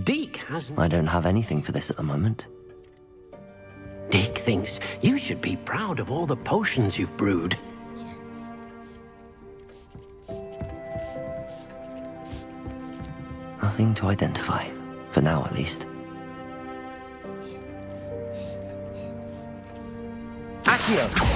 Deke hasn't... I don't have anything for this at the moment. Deke thinks you should be proud of all the potions you've brewed. Nothing to identify. For now, at least. Accio!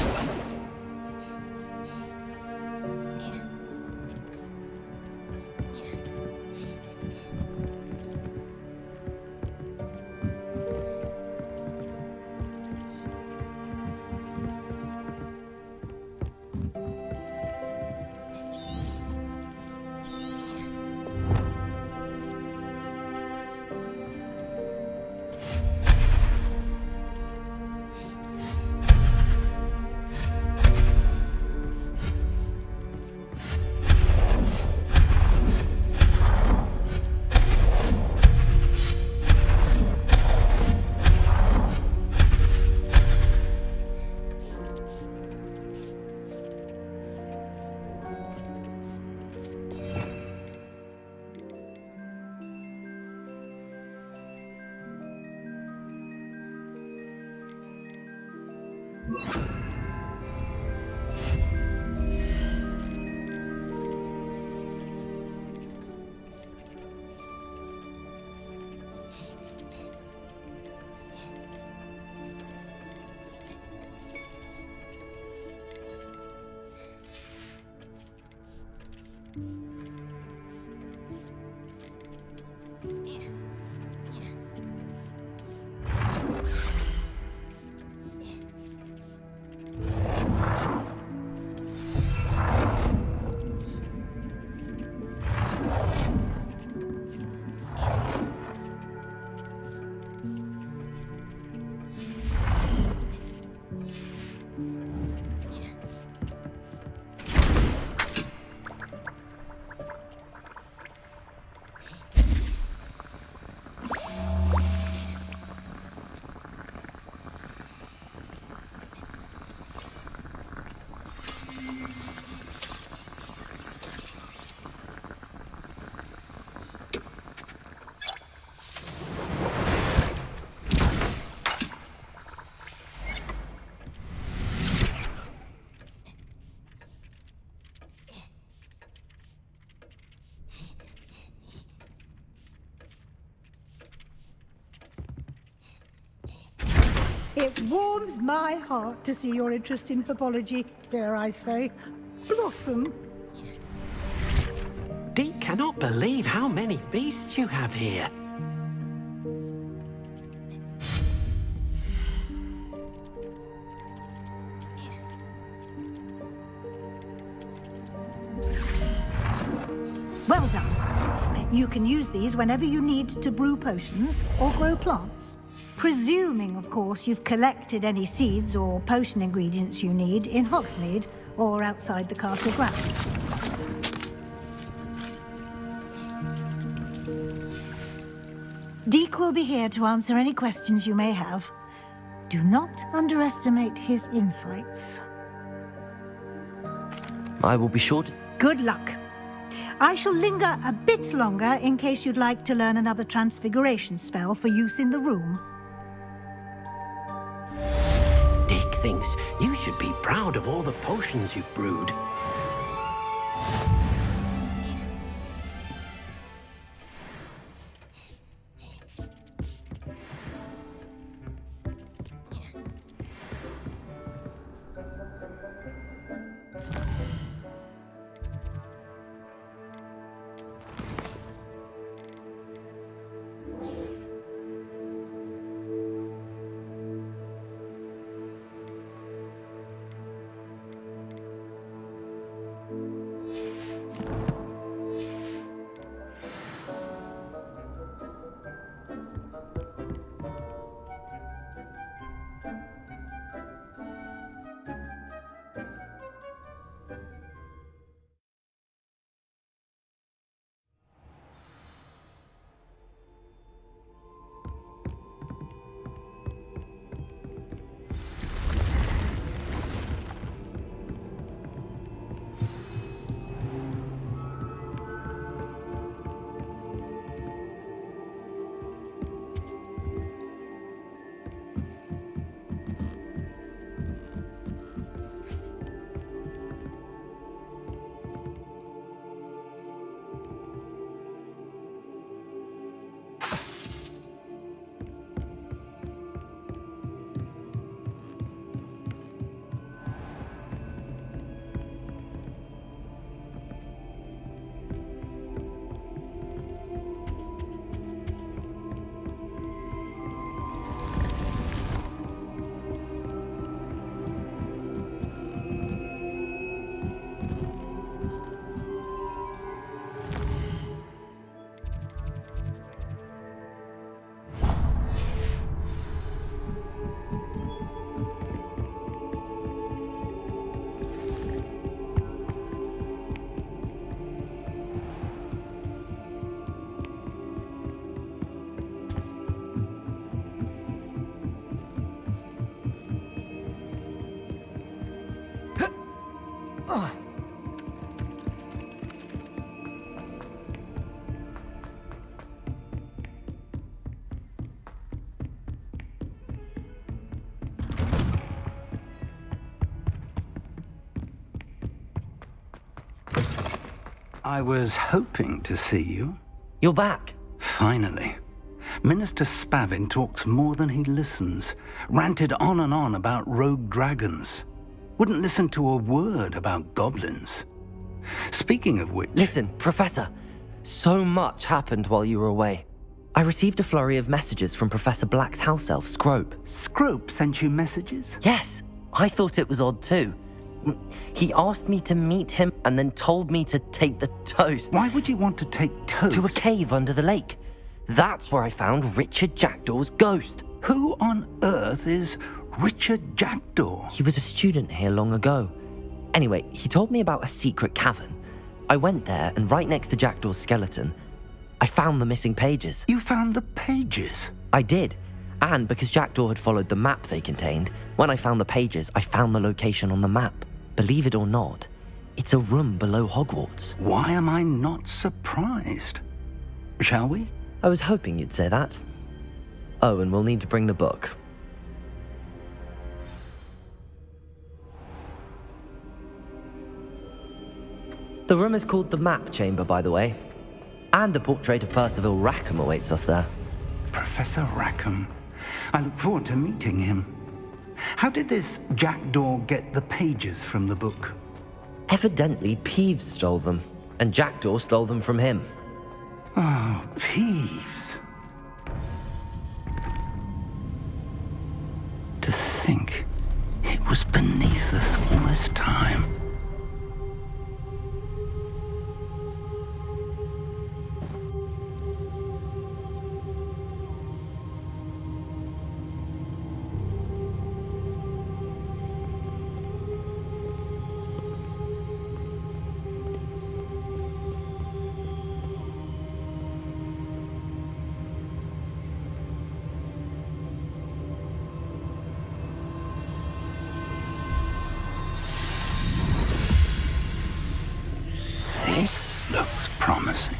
It warms my heart to see your interest in phobology, dare I say, blossom. Deke cannot believe how many beasts you have here. Well done. You can use these whenever you need to brew potions or grow plants. Presuming, of course, you've collected any seeds or potion ingredients you need in Hogsmeade or outside the castle grounds. Deke will be here to answer any questions you may have. Do not underestimate his insights. I will be sure to... Good luck. I shall linger a bit longer in case you'd like to learn another transfiguration spell for use in the room. Deke thinks you should be proud of all the potions you've brewed. I was hoping to see you. You're back. Finally. Minister Spavin talks more than he listens. Ranted on and on about rogue dragons. Wouldn't listen to a word about goblins. Speaking of which... Listen, Professor. So much happened while you were away. I received a flurry of messages from Professor Black's house elf, Scrope. Scrope sent you messages? Yes, I thought it was odd too. He asked me to meet him and then told me to take the toast. Why would you want to take toast? To a cave under the lake. That's where I found Richard Jackdaw's ghost. Who on earth is Richard Jackdaw? He was a student here long ago. Anyway, he told me about a secret cavern. I went there, and right next to Jackdaw's skeleton, I found the missing pages. You found the pages? I did. And because Jackdaw had followed the map they contained, when I found the pages, I found the location on the map. Believe it or not, it's a room below Hogwarts. Why am I not surprised? Shall we? I was hoping you'd say that. Oh, and we'll need to bring the book. The room is called the Map Chamber, by the way. And a portrait of Percival Rackham awaits us there. Professor Rackham. I look forward to meeting him. How did this Jackdaw get the pages from the book? Evidently, Peeves stole them, and Jackdaw stole them from him. Oh, Peeves. To think it was beneath us all this time. This looks promising.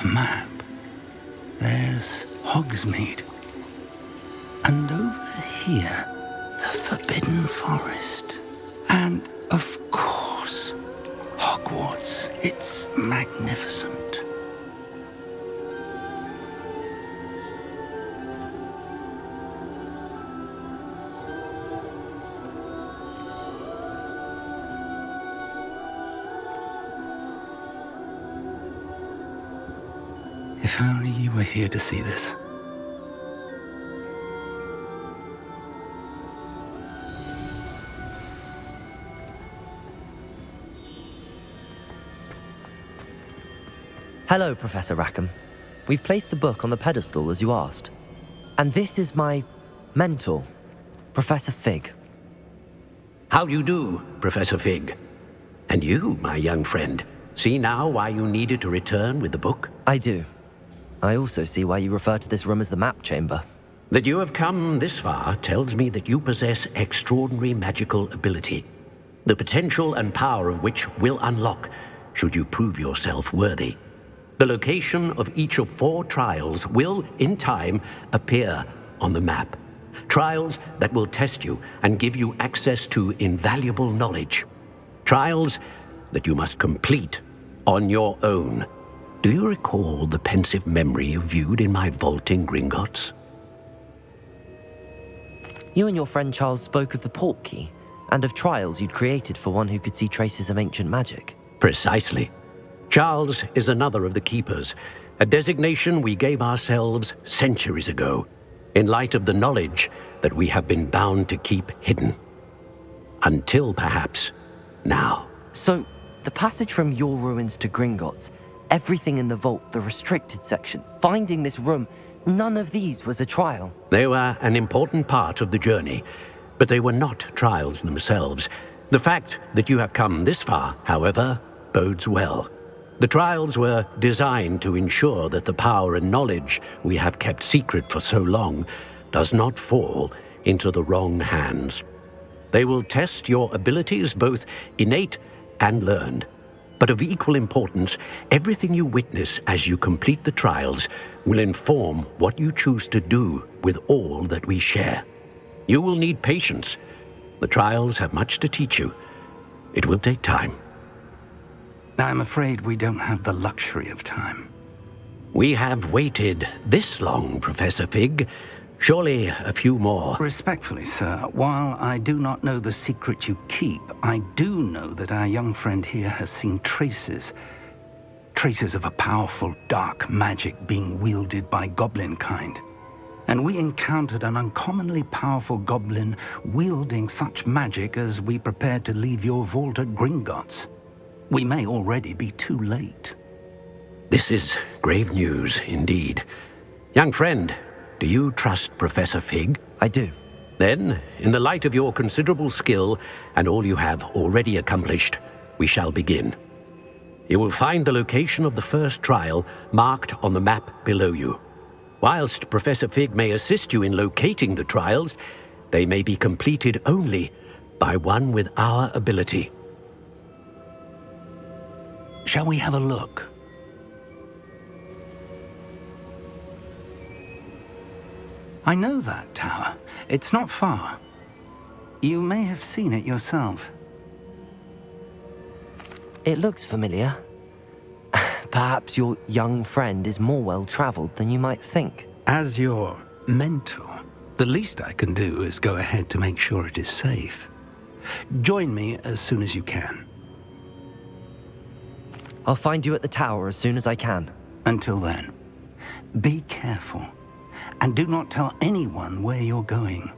A map. There's Hogsmeade. And over here, the Forbidden Forest. And, of course, Hogwarts. It's magnificent. If only you were here to see this. Hello, Professor Rackham. We've placed the book on the pedestal as you asked. And this is my mentor, Professor Fig. How do you do, Professor Fig? And you, my young friend, see now why you needed to return with the book? I do. I also see why you refer to this room as the Map Chamber. That you have come this far tells me that you possess extraordinary magical ability, the potential and power of which will unlock should you prove yourself worthy. The location of each of 4 trials will, in time, appear on the map. Trials that will test you and give you access to invaluable knowledge. Trials that you must complete on your own. Do you recall the pensive memory you viewed in my vault in Gringotts? You and your friend Charles spoke of the Portkey and of trials you'd created for one who could see traces of ancient magic. Precisely. Charles is another of the Keepers, a designation we gave ourselves centuries ago, in light of the knowledge that we have been bound to keep hidden. Until, perhaps, now. So, the passage from your ruins to Gringotts, everything in the vault, the restricted section, finding this room, none of these was a trial. They were an important part of the journey, but they were not trials themselves. The fact that you have come this far, however, bodes well. The trials were designed to ensure that the power and knowledge we have kept secret for so long does not fall into the wrong hands. They will test your abilities, both innate and learned. But of equal importance, everything you witness as you complete the trials will inform what you choose to do with all that we share. You will need patience. The trials have much to teach you. It will take time. I'm afraid we don't have the luxury of time. We have waited this long, Professor Fig. Surely a few more. Respectfully, sir, while I do not know the secret you keep, I do know that our young friend here has seen traces of a powerful dark magic being wielded by goblin kind. And we encountered an uncommonly powerful goblin wielding such magic as we prepared to leave your vault at Gringotts. We may already be too late. This is grave news indeed. Young friend, do you trust Professor Fig? I do. Then, in the light of your considerable skill and all you have already accomplished, we shall begin. You will find the location of the first trial marked on the map below you. Whilst Professor Fig may assist you in locating the trials, they may be completed only by one with our ability. Shall we have a look? I know that tower. It's not far. You may have seen it yourself. It looks familiar. Perhaps your young friend is more well-traveled than you might think. As your mentor, the least I can do is go ahead to make sure it is safe. Join me as soon as you can. I'll find you at the tower as soon as I can. Until then, be careful. And do not tell anyone where you're going.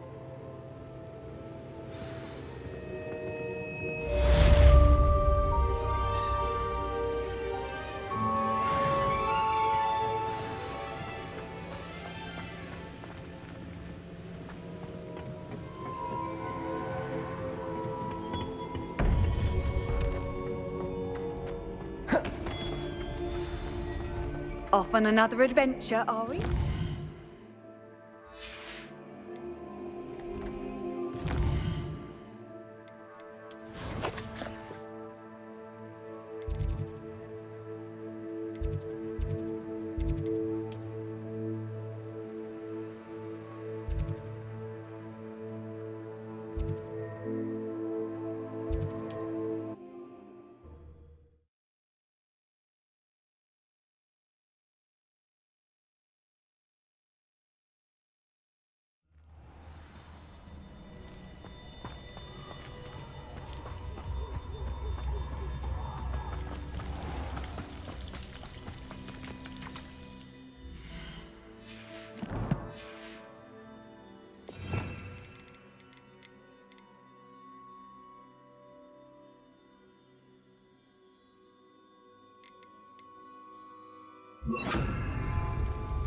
Off on another adventure, are we?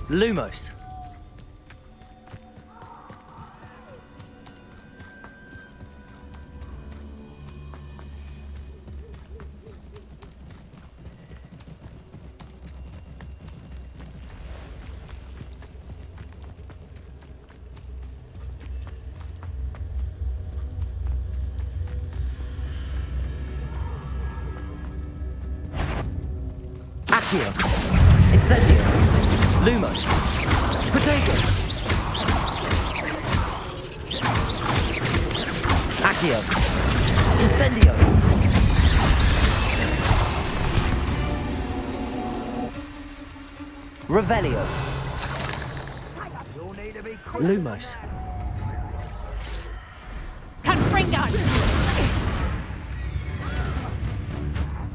Lumos. Accio. Incendio. Lumos. Protagonist. Accio. Incendio. Revelio. Lumos.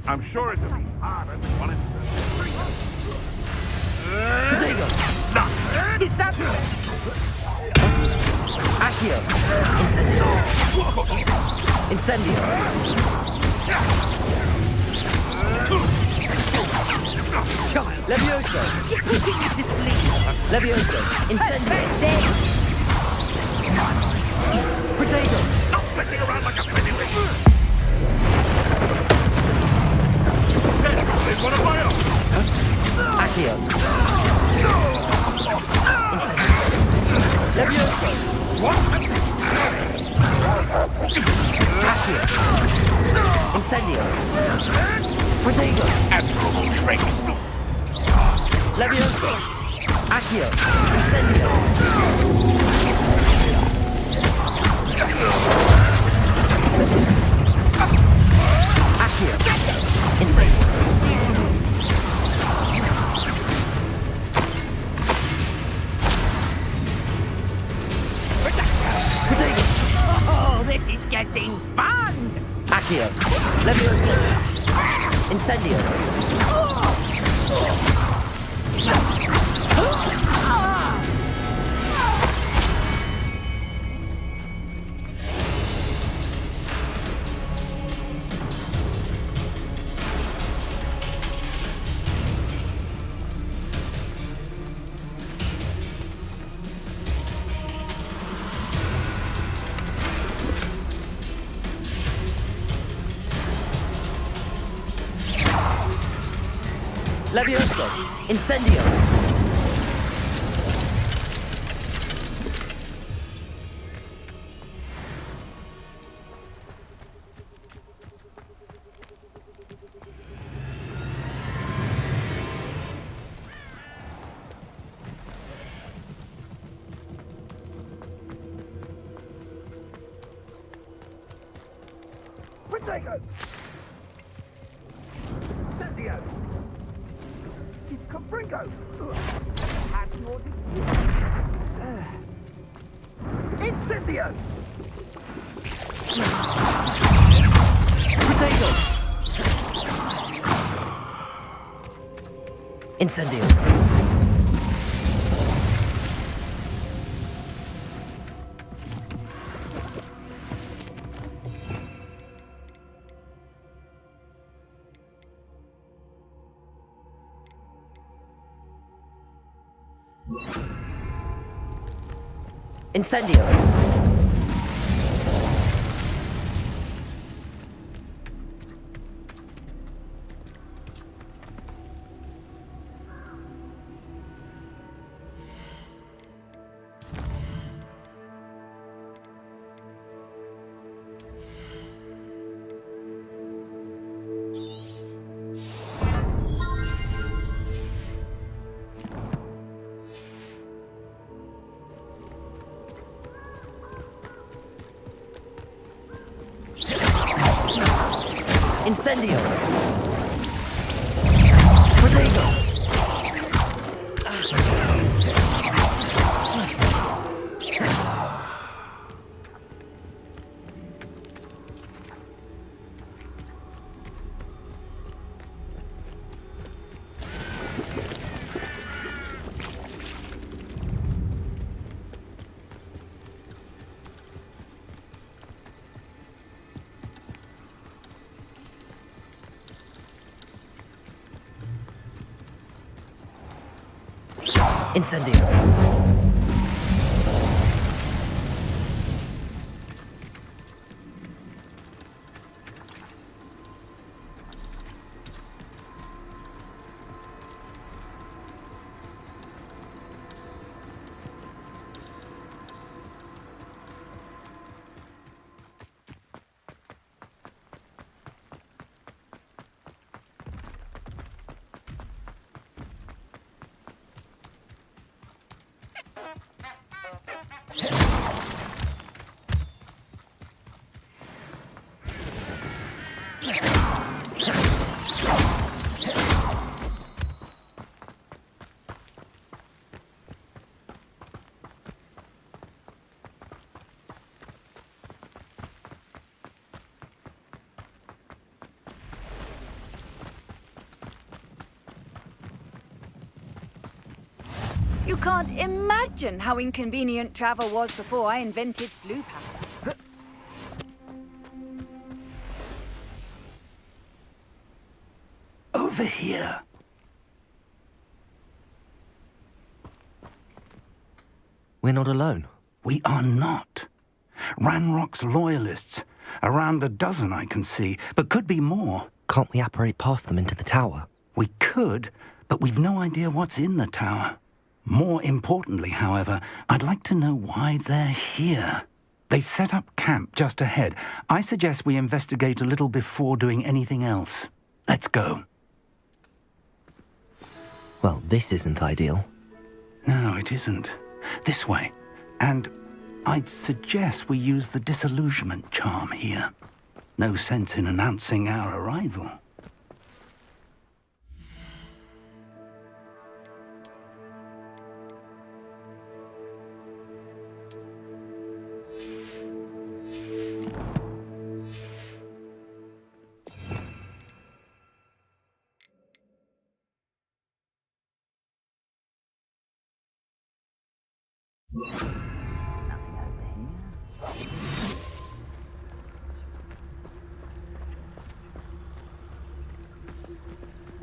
I'm sure it'll be harder than one. Protego. Accio. Incendio. Incendio. Levioso. Levioso. Incendio. Protego. Stop flitting around like a penny ring. Accio. Incendio. Levioso. Accio. Incendio. Protego. Admirable strength. Levioso. Accio. Incendio. Accio. Incendio. Protego. Oh, this is getting fun! Accio. Levioso. Incendio. Levioso. Incendio. Protego! Incendio! Cabringo! That's more Incendio! Protego. Incendio. Incendio. Incendio. Protego. Incendio. You can't imagine how inconvenient travel was before I invented blue powder. Over here. We're not alone. We are not. Ranrock's loyalists. Around a dozen I can see, but could be more. Can't we apparate past them into the tower? We could, But we've no idea what's in the tower. More importantly, however, I'd like to know why they're here. They've set up camp just ahead. I suggest we investigate a little before doing anything else. Let's go. Well, this isn't ideal. No, it isn't. This way. And I'd suggest we use the disillusionment charm here. No sense in announcing our arrival.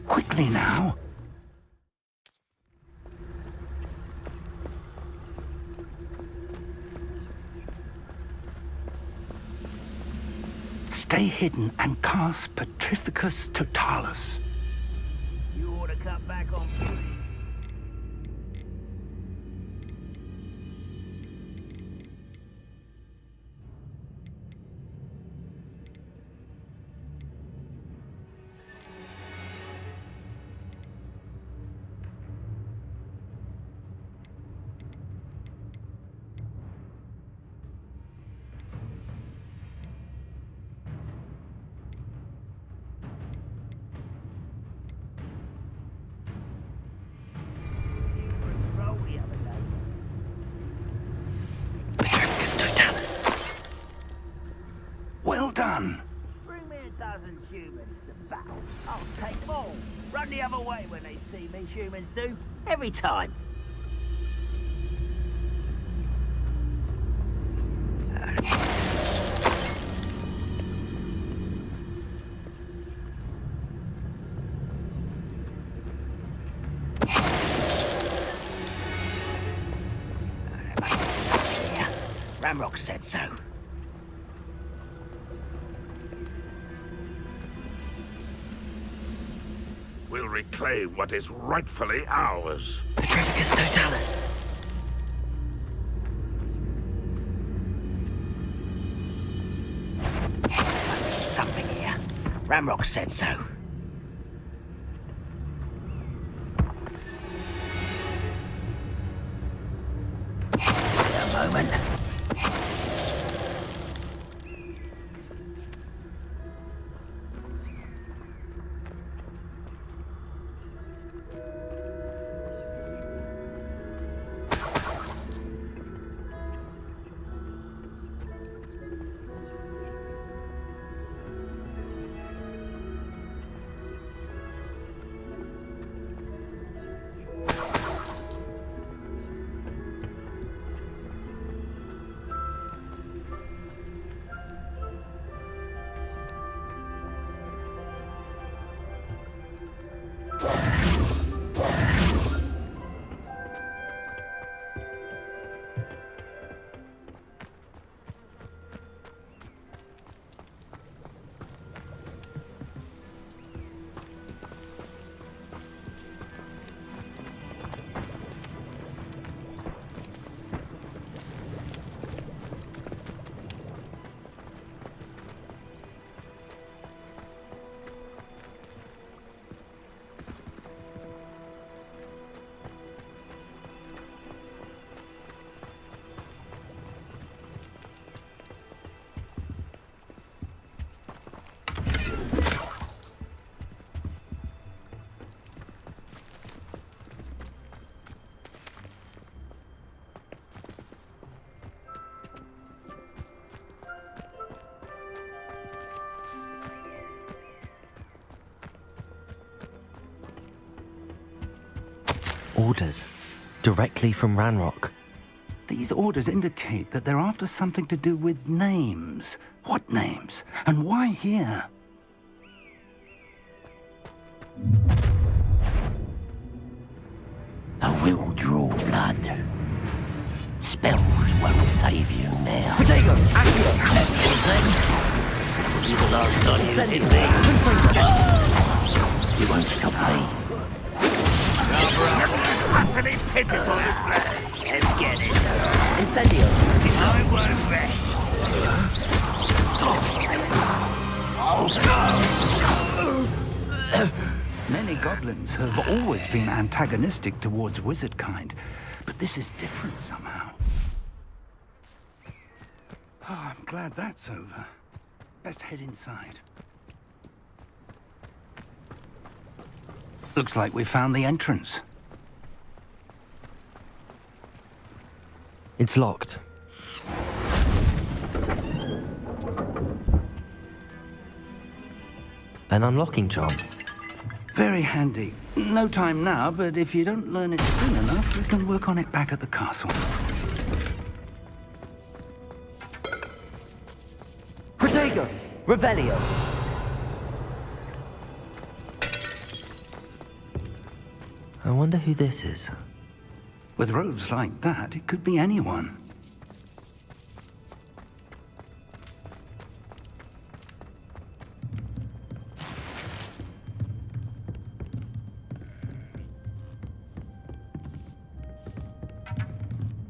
Quickly now. Stay hidden and cast Petrificus Totalis. You ought to cut back on beauty. Petrificus Totalis. Well done. Bring me a dozen humans to battle. I'll take them all. Run the other way when they see me, humans do. Every time. Ramrock said so. We'll reclaim what is rightfully ours. Petrificus Totalis. Something here. Ramrock said so. Wait a moment. Orders. Directly from Ranrock. These orders indicate that they're after something to do with names. What names? And why here? I will draw blood. Spells won't save you now. Potato! Accio! That will be the last time you hit me. You won't stop me. pitiful display. Let's get it. Incendio. I won't rest. Many goblins have always been antagonistic towards wizard kind, but this is different somehow. Oh, I'm glad that's over. Best head inside. Looks like we found the entrance. It's locked. An unlocking charm. Very handy. No time now, but if you don't learn it soon enough, we can work on it back at the castle. Protego! Revelio! I wonder who this is. With robes like that, it could be anyone.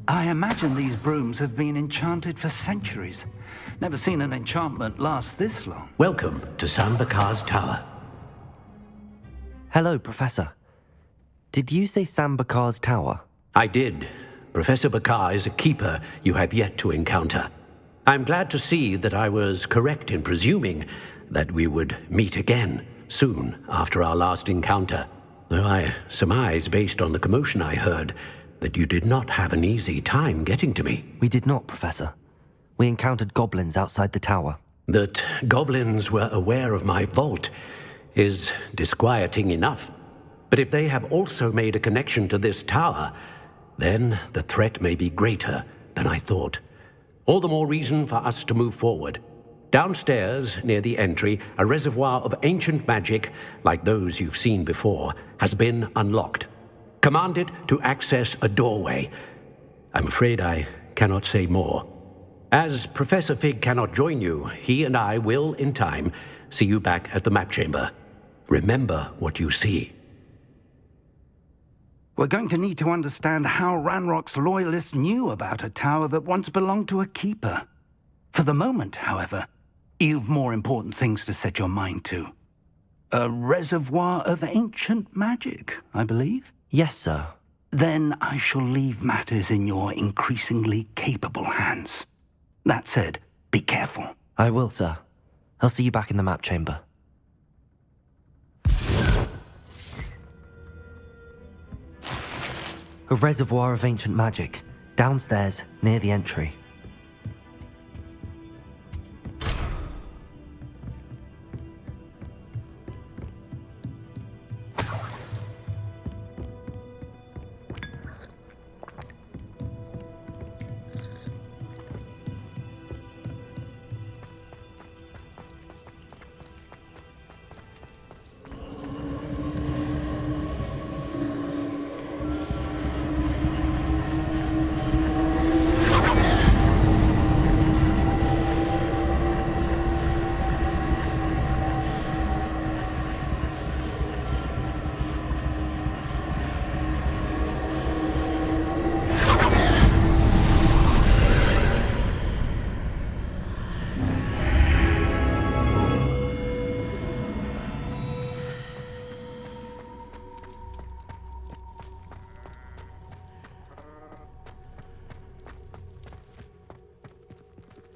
I imagine these brooms have been enchanted for centuries. Never seen an enchantment last this long. Welcome to Sambakar's Tower. Hello, Professor. Did you say Sambakar's Tower? I did. Professor Bakar is a keeper you have yet to encounter. I'm glad to see that I was correct in presuming that we would meet again soon after our last encounter, though I surmise, based on the commotion I heard, that you did not have an easy time getting to me. We did not, Professor. We encountered goblins outside the tower. That goblins were aware of my vault is disquieting enough. But if they have also made a connection to this tower, then the threat may be greater than I thought. All the more reason for us to move forward. Downstairs, near the entry, a reservoir of ancient magic, like those you've seen before, has been unlocked. Command it to access a doorway. I'm afraid I cannot say more. As Professor Fig cannot join you, he and I will, in time, see you back at the map chamber. Remember what you see. We're going to need to understand how Ranrock's loyalists knew about a tower that once belonged to a keeper. For the moment, however, you've more important things to set your mind to. A reservoir of ancient magic, I believe? Yes, sir. Then I shall leave matters in your increasingly capable hands. That said, be careful. I will, sir. I'll see you back in the map chamber. A reservoir of ancient magic, downstairs, near the entry.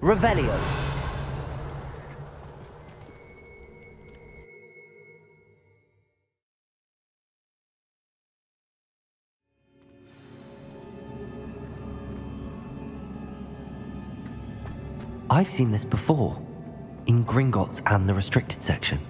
Revelio. I've seen this before, in Gringotts and the restricted section.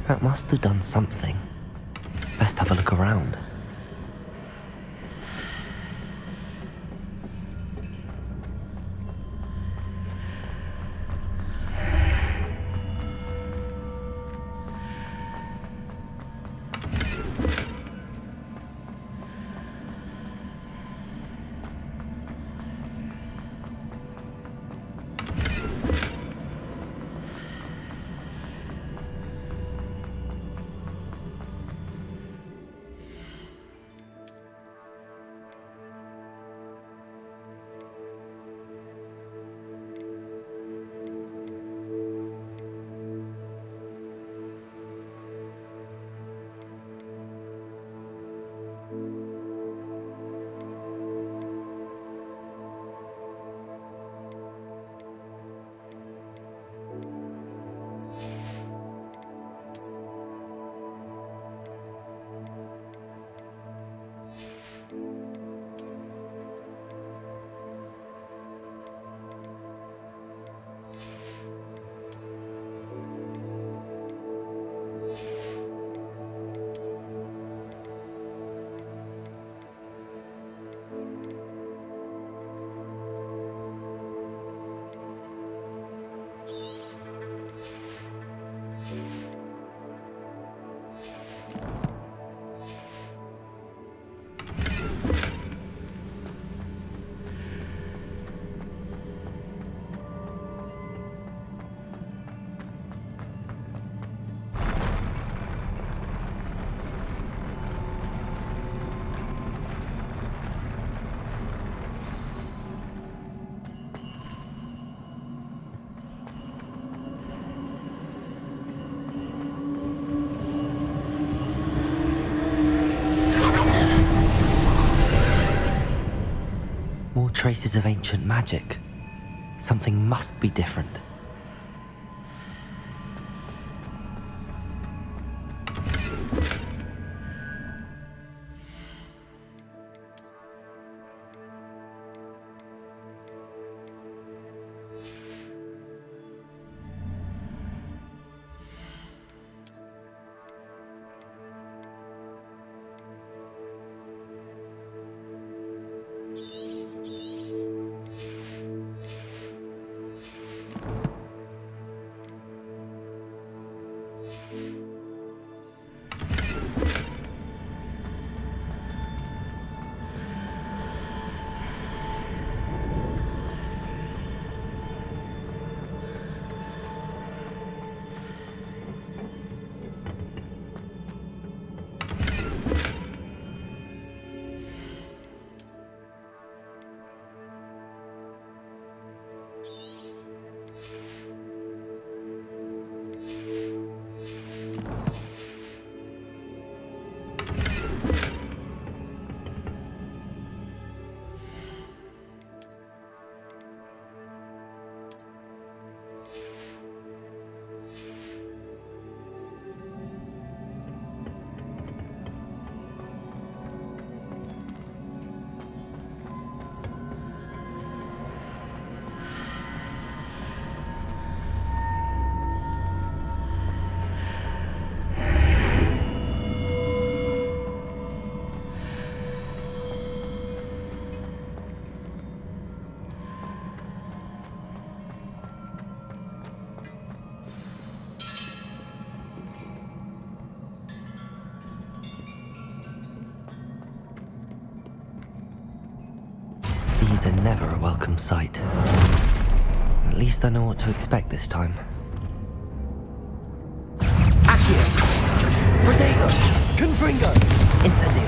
That must have done something. Best have a look around. traces of ancient magic. Something must be different. These are never a welcome sight. At least I know what to expect this time. Accio! Protego! Confringo! Incendio!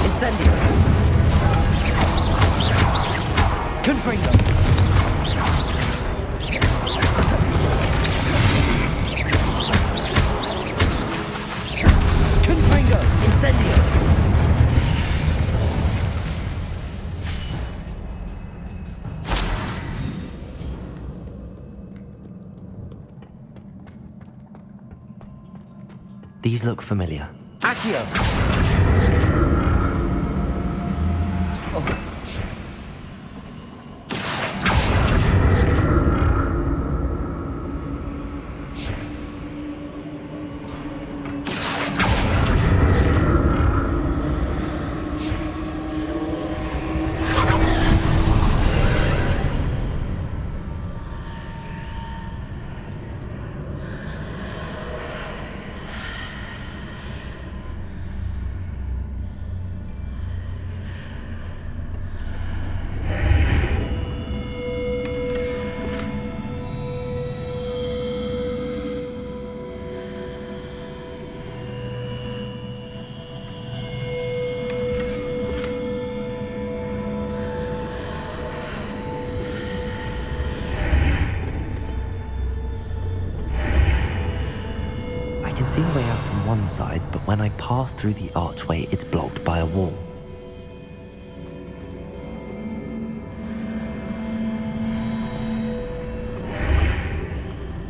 Incendio! Confringo! Confringo! Incendio! These look familiar. Accio! I can see a way out on one side, but when I pass through the archway, it's blocked by a wall.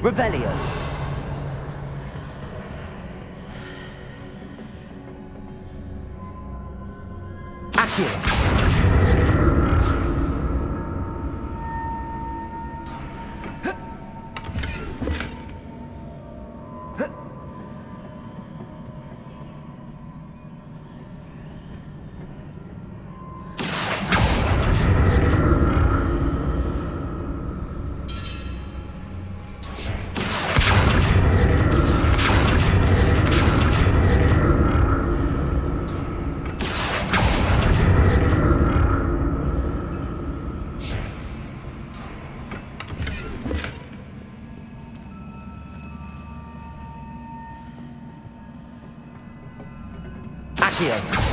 Revelio! Accio! Accio!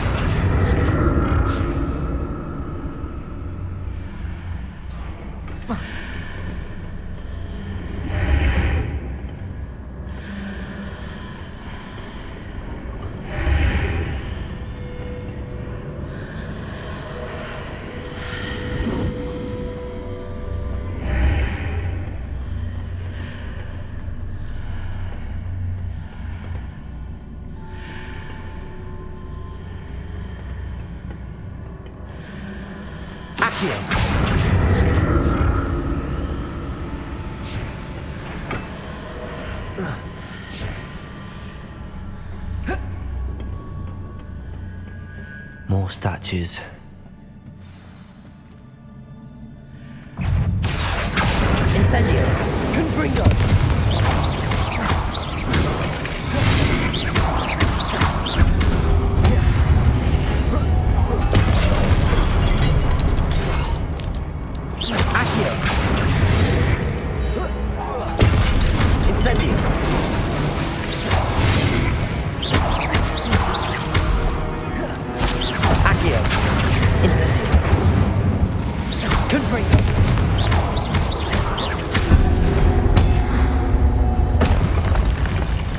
More statues. Incendio! Confringo! Accio! Incendio! Accio! Incendio! Confringo!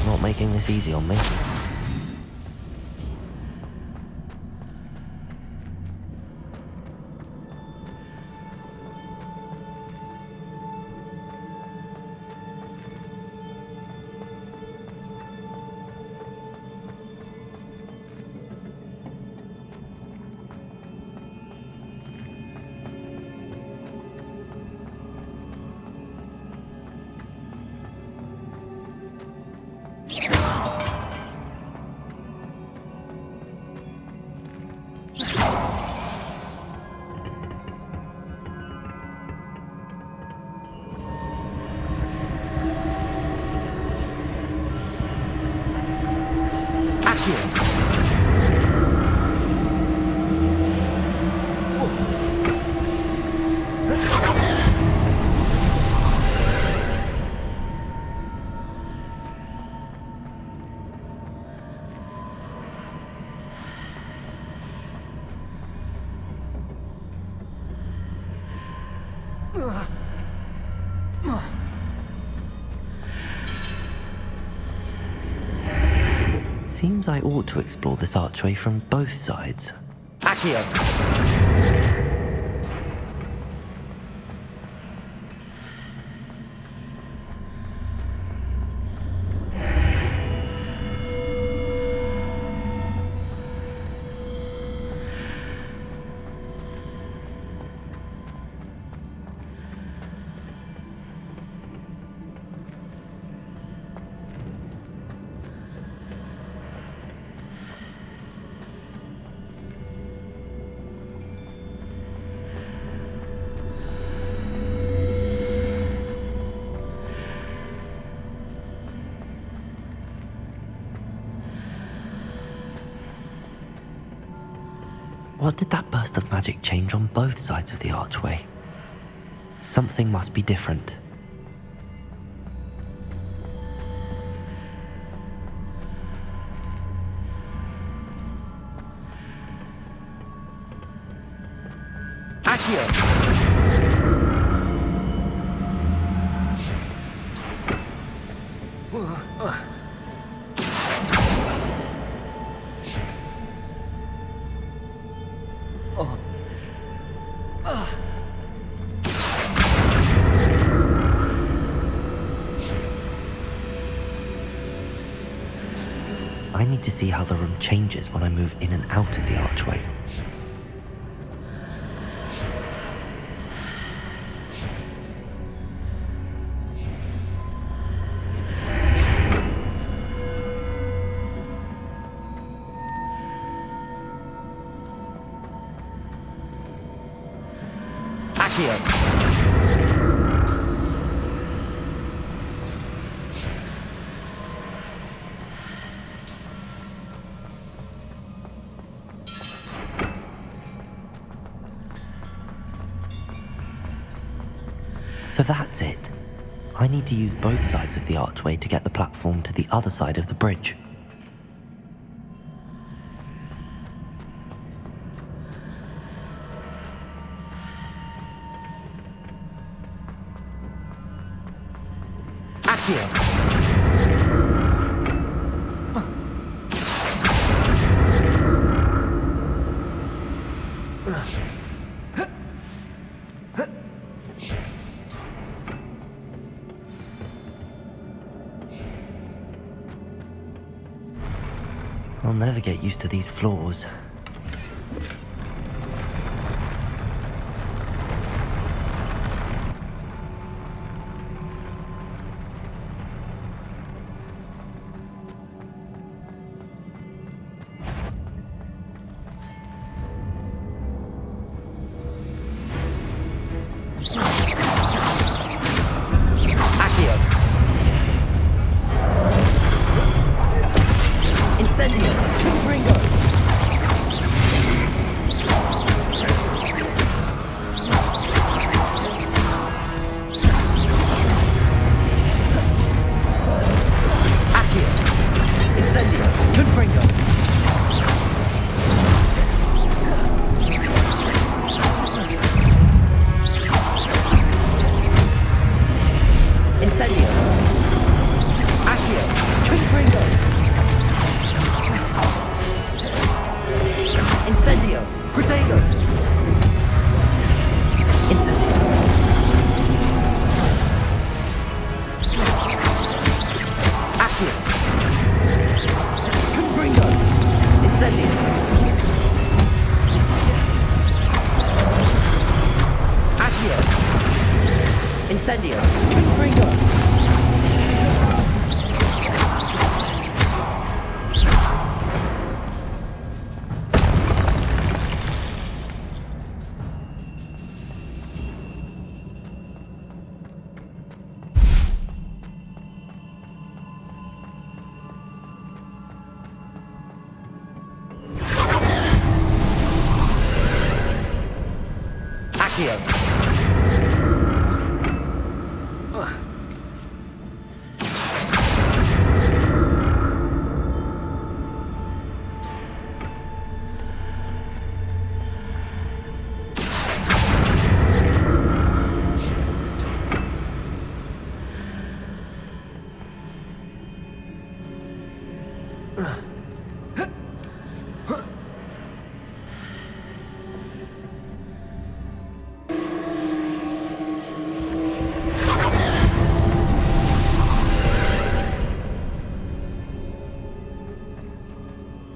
Not making this easy on me. Seems I ought to explore this archway from both sides. Accio! What did that burst of magic change on both sides of the archway? Something must be different. Accio! I need to see how the room changes when I move in and out of the archway. Accio! So that's it. I need to use both sides of the archway to get the platform to the other side of the bridge. Accio! I'll never get used to these floors. Incendio! Accio! Incendio! Confringo! Accio!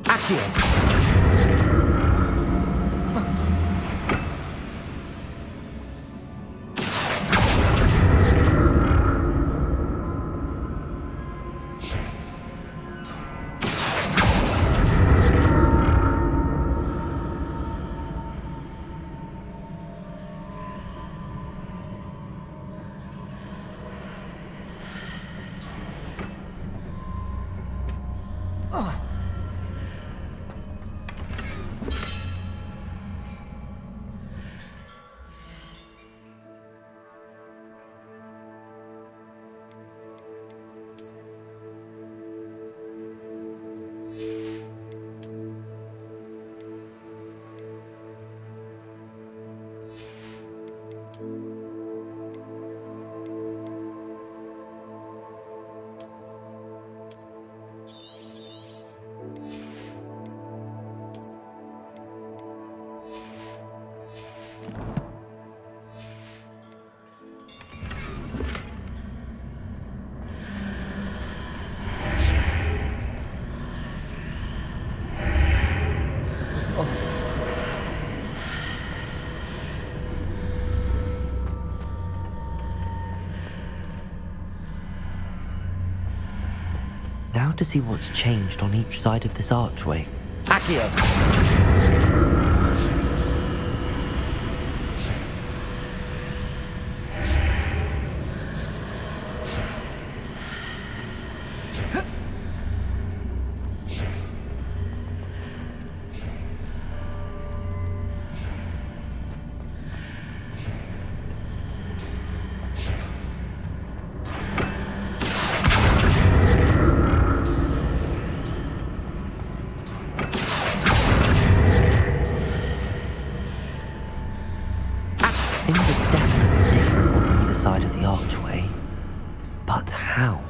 Accio! Now to see what's changed on each side of this archway. Accio! Things are definitely different on either side of the archway. But how?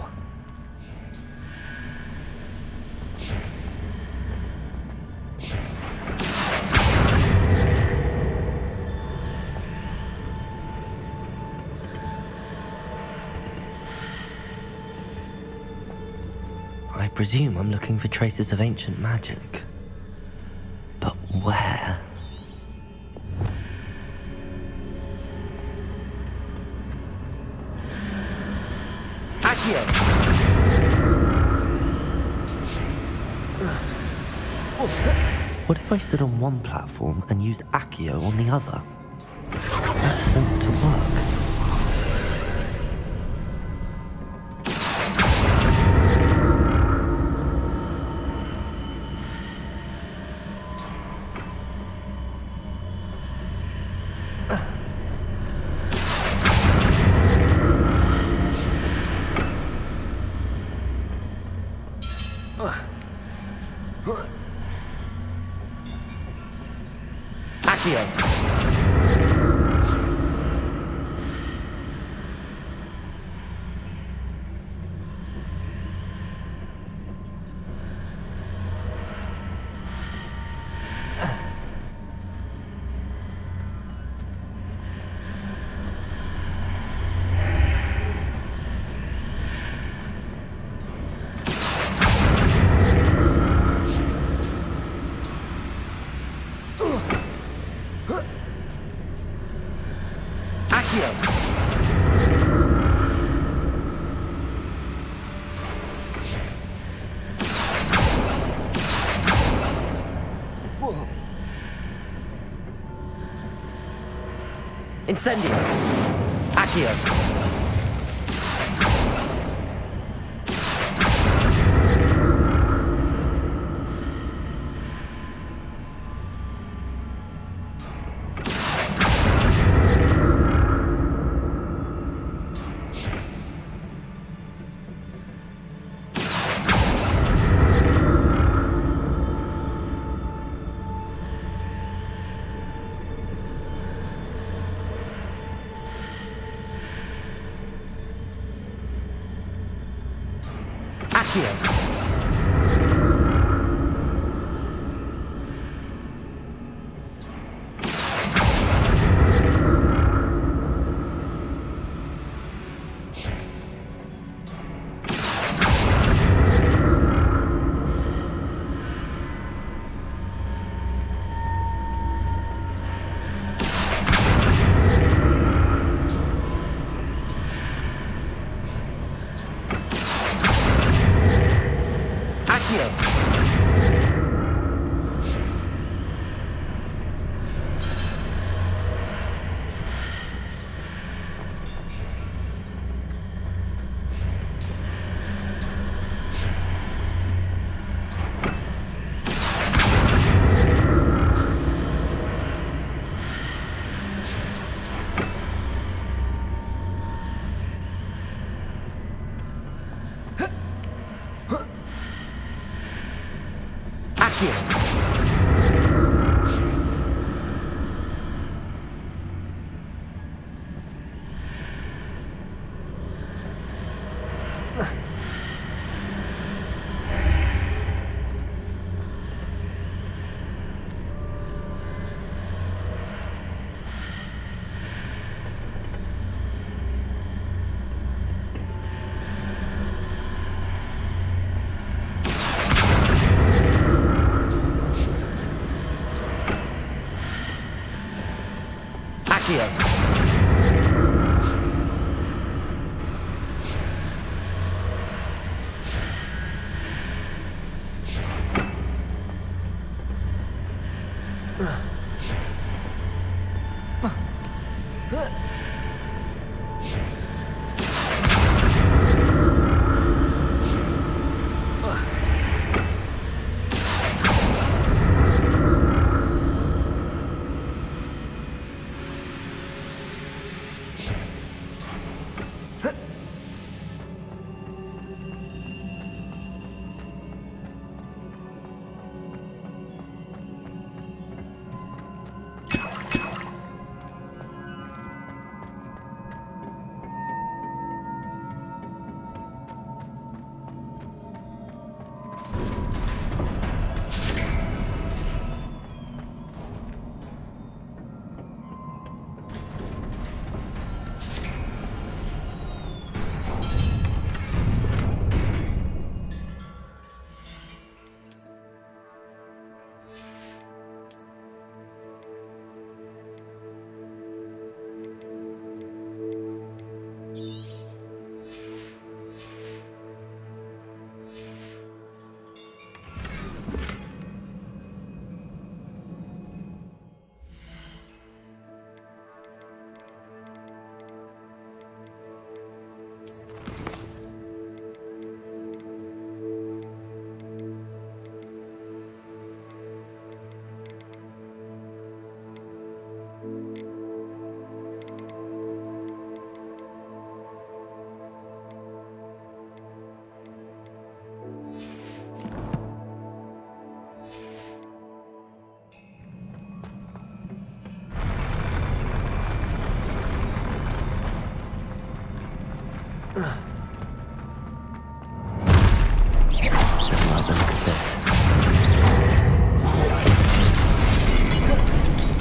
I presume I'm looking for traces of ancient magic. But where? What if I stood on one platform and used Accio on the other? That ought to work. Accio! Accio! Incendio! Accio!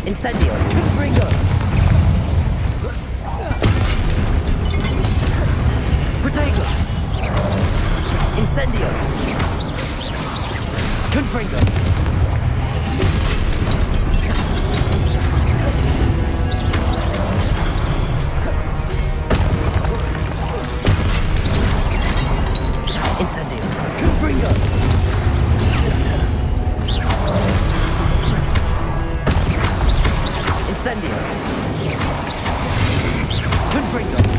Incendio! Confringo! Protego! Incendio! Confringo! Incendio! Confringo!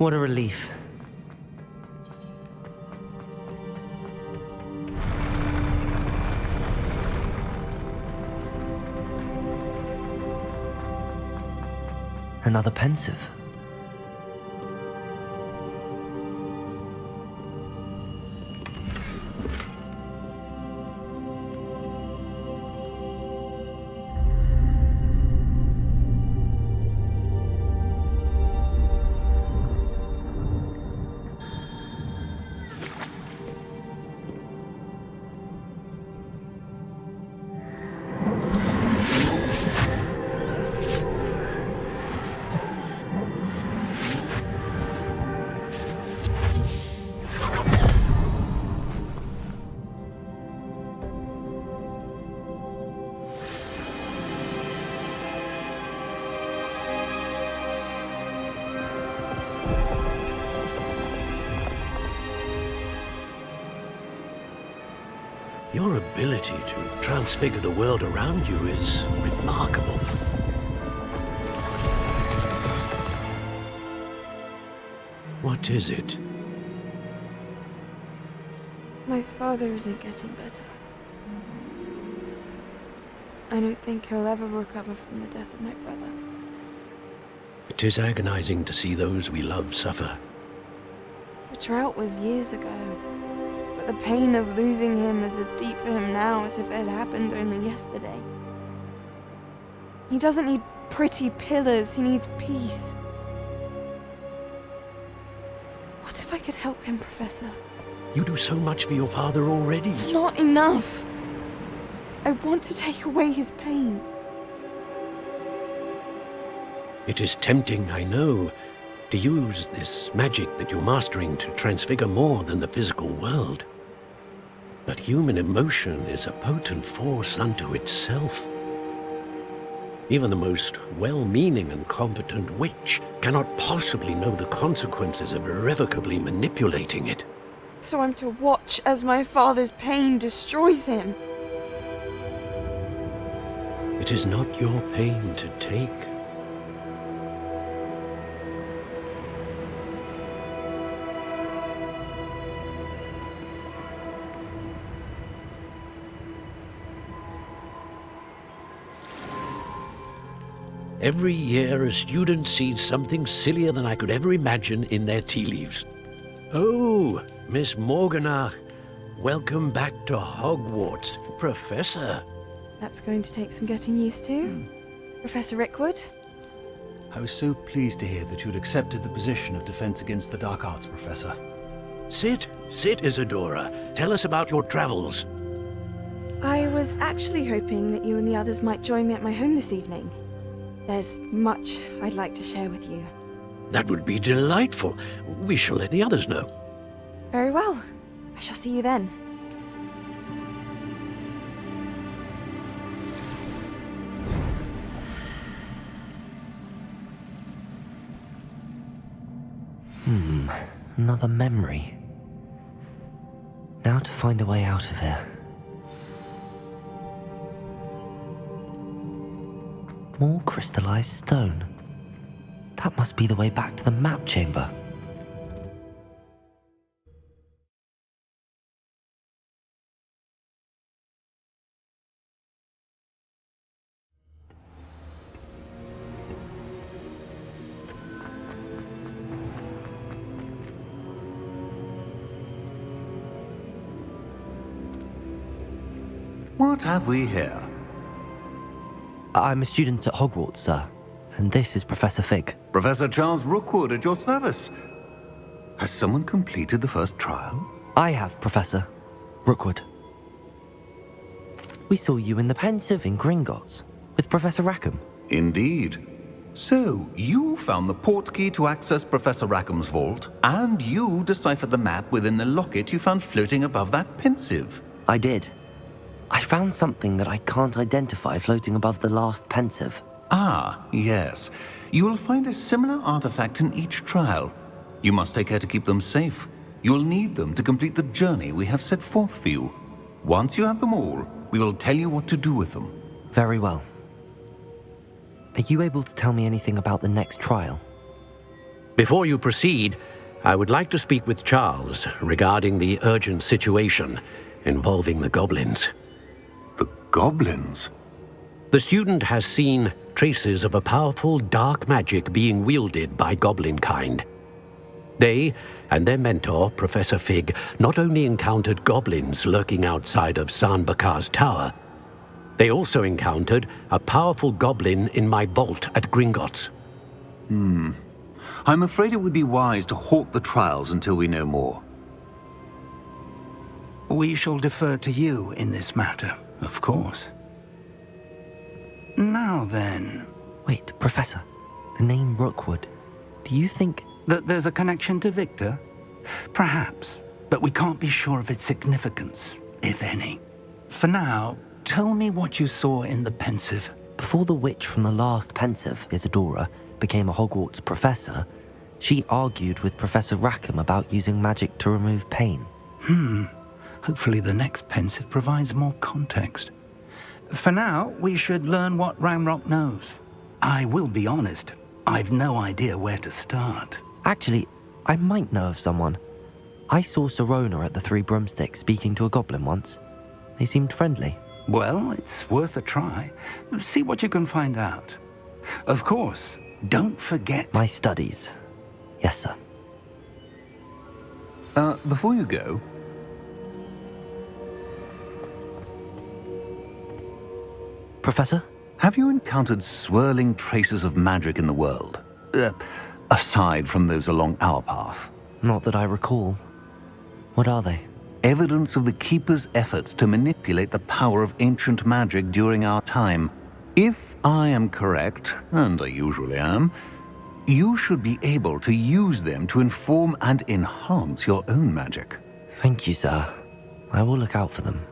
What a relief. Another pensive. Your ability to transfigure the world around you is remarkable. What is it? My father isn't getting better. I don't think he'll ever recover from the death of my brother. It is agonizing to see those we love suffer. The drought was years ago, but the pain of losing him is as deep for him now as if it had happened only yesterday. He doesn't need pretty pillars, he needs peace. What if I could help him, Professor? You do so much for your father already. It's not enough. I want to take away his pain. It is tempting, I know, to use this magic that you're mastering to transfigure more than the physical world. But human emotion is a potent force unto itself. Even the most well-meaning and competent witch cannot possibly know the consequences of irrevocably manipulating it. So I'm to watch as my father's pain destroys him. It is not your pain to take. Every year, a student sees something sillier than I could ever imagine in their tea leaves. Oh, Miss Morganach, welcome back to Hogwarts, Professor. That's going to take some getting used to. Professor Rickwood? I was so pleased to hear that you'd accepted the position of Defense Against the Dark Arts, Professor. Sit, Isadora. Tell us about your travels. I was actually hoping that you and the others might join me at my home this evening. There's much I'd like to share with you. That would be delightful. We shall let the others know. Very well. I shall see you then. Another memory. Now to find a way out of here. More crystallized stone. That must be the way back to the map chamber. What have we here? I'm a student at Hogwarts, sir, and this is Professor Fig. Professor Charles Rookwood at your service. Has someone completed the first trial? I have, Professor Rookwood. We saw you in the Pensive in Gringotts with Professor Rackham. Indeed. So, you found the portkey to access Professor Rackham's vault, and you deciphered the map within the locket you found floating above that Pensive. I did. I found something that I can't identify floating above the last Pensive. Ah, yes. You will find a similar artifact in each trial. You must take care to keep them safe. You will need them to complete the journey we have set forth for you. Once you have them all, we will tell you what to do with them. Very well. Are you able to tell me anything about the next trial? Before you proceed, I would like to speak with Charles regarding the urgent situation involving the goblins. The goblins? The student has seen traces of a powerful dark magic being wielded by goblin kind. They and their mentor, Professor Fig, not only encountered goblins lurking outside of Sanbakar's tower, they also encountered a powerful goblin in my vault at Gringotts. I'm afraid it would be wise to halt the trials until we know more. We shall defer to you in this matter, of course. Now then... Wait, Professor. The name Rookwood. Do you think... that there's a connection to Victor? Perhaps, but we can't be sure of its significance, if any. For now, tell me what you saw in the Pensive. Before the witch from the last Pensive, Isadora, became a Hogwarts professor, she argued with Professor Rackham about using magic to remove pain. Hopefully the next Pensive provides more context. For now, we should learn what Ramrock knows. I will be honest, I've no idea where to start. Actually, I might know of someone. I saw Serona at the Three Broomsticks speaking to a goblin once. They seemed friendly. Well, it's worth a try. See what you can find out. Of course, don't forget... My studies. Yes, sir. Before you go... Professor? Have you encountered swirling traces of magic in the world? Aside from those along our path? Not that I recall. What are they? Evidence of the Keeper's efforts to manipulate the power of ancient magic during our time. If I am correct, and I usually am, You should be able to use them to inform and enhance your own magic. Thank you, sir. I will look out for them.